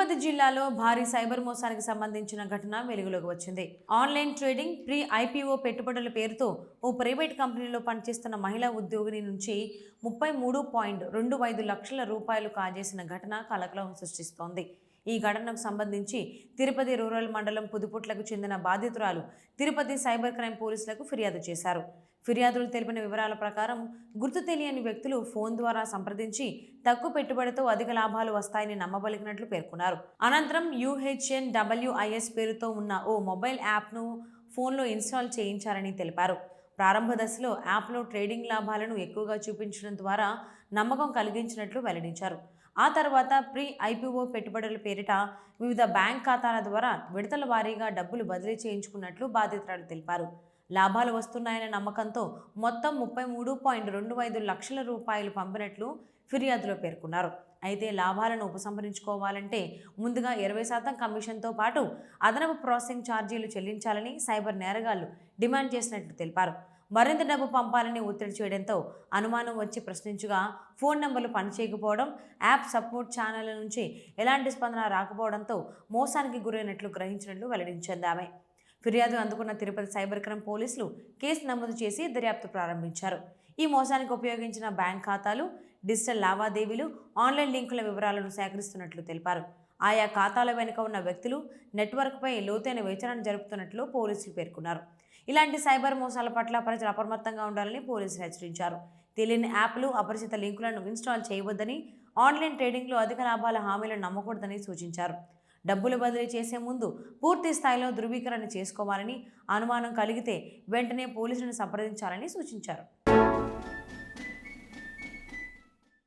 తిరుపతి జిల్లాలో భారీ సైబర్ మోసానికి సంబంధించిన ఘటన వెలుగులోకి వచ్చింది. ఆన్లైన్ ట్రేడింగ్, ప్రీ ఐపీఓ పెట్టుబడుల పేరుతో ఓ ప్రైవేట్ కంపెనీలో పనిచేస్తున్న మహిళా ఉద్యోగిని నుంచి 33.25 లక్షల రూపాయలు కాజేసిన ఘటన కలకలం సృష్టిస్తోంది. ఈ ఘటనకు సంబంధించి తిరుపతి రూరల్ మండలం పుదుపుట్లకు చెందిన బాధితురాలు తిరుపతి సైబర్ క్రైమ్ పోలీసులకు ఫిర్యాదు చేశారు. ఫిర్యాదులు తెలిపిన వివరాల ప్రకారం గుర్తు తెలియని వ్యక్తులు ఫోన్ ద్వారా సంప్రదించి తక్కువ పెట్టుబడితో అధిక లాభాలు వస్తాయని నమ్మబలికినట్లు పేర్కొన్నారు. అనంతరం UHNWIS పేరుతో ఉన్న ఓ మొబైల్ యాప్ను ఫోన్లో ఇన్స్టాల్ చేయించారని తెలిపారు. ప్రారంభ దశలో యాప్లో ట్రేడింగ్ లాభాలను ఎక్కువగా చూపించడం ద్వారా నమ్మకం కలిగించినట్లు వెల్లడించారు. ఆ తర్వాత ప్రీ ఐపీఓ పెట్టుబడుల పేరిట వివిధ బ్యాంక్ ఖాతాల ద్వారా విడతల వారీగా డబ్బులు బదిలీ చేయించుకున్నట్లు బాధితురాలు తెలిపారు. లాభాలు వస్తున్నాయనే నమ్మకంతో మొత్తం 33.25 లక్షల రూపాయలు పంపినట్లు ఫిర్యాదులో పేర్కొన్నారు. అయితే లాభాలను ఉపసంహరించుకోవాలంటే ముందుగా 20% కమిషన్తో పాటు అదనపు ప్రాసెసింగ్ ఛార్జీలు చెల్లించాలని సైబర్ నేరగాళ్లు డిమాండ్ చేసినట్లు తెలిపారు. మరింత డబ్బు పంపాలని ఒత్తిడి చేయడంతో అనుమానం వచ్చి ప్రశ్నించగా ఫోన్ నంబర్లు పనిచేయకపోవడం, యాప్ సపోర్ట్ ఛానళ్ల నుంచి ఎలాంటి స్పందన రాకపోవడంతో మోసానికి గురైనట్లు గ్రహించినట్లు వెల్లడించింది ఆమె. ఫిర్యాదు అందుకున్న తిరుపతి సైబర్ క్రైమ్ పోలీసులు కేసు నమోదు చేసి దర్యాప్తు ప్రారంభించారు. ఈ మోసానికి ఉపయోగించిన బ్యాంక్ ఖాతాలు, డిజిటల్ లావాదేవీలు, ఆన్లైన్ లింకుల వివరాలను సేకరిస్తున్నట్లు తెలిపారు. ఆయా ఖాతాల వెనుక ఉన్న వ్యక్తులు, నెట్వర్క్పై లోతైన విచారణ జరుపుతున్నట్లు పోలీసులు పేర్కొన్నారు. ఇలాంటి సైబర్ మోసాల పట్ల ప్రజలు అప్రమత్తంగా ఉండాలని పోలీసులు హెచ్చరించారు. తెలియని యాప్లు, అపరిచిత లింకులను ఇన్స్టాల్ చేయవద్దని, ఆన్లైన్ ట్రేడింగ్లో అధిక లాభాల హామీలను నమ్మకూడదని సూచించారు. డబ్బులు బదిలీ చేసే ముందు పూర్తి స్థాయిలో ధృవీకరణ చేసుకోవాలని, అనుమానం కలిగితే వెంటనే పోలీసులను సంప్రదించాలని సూచించారు.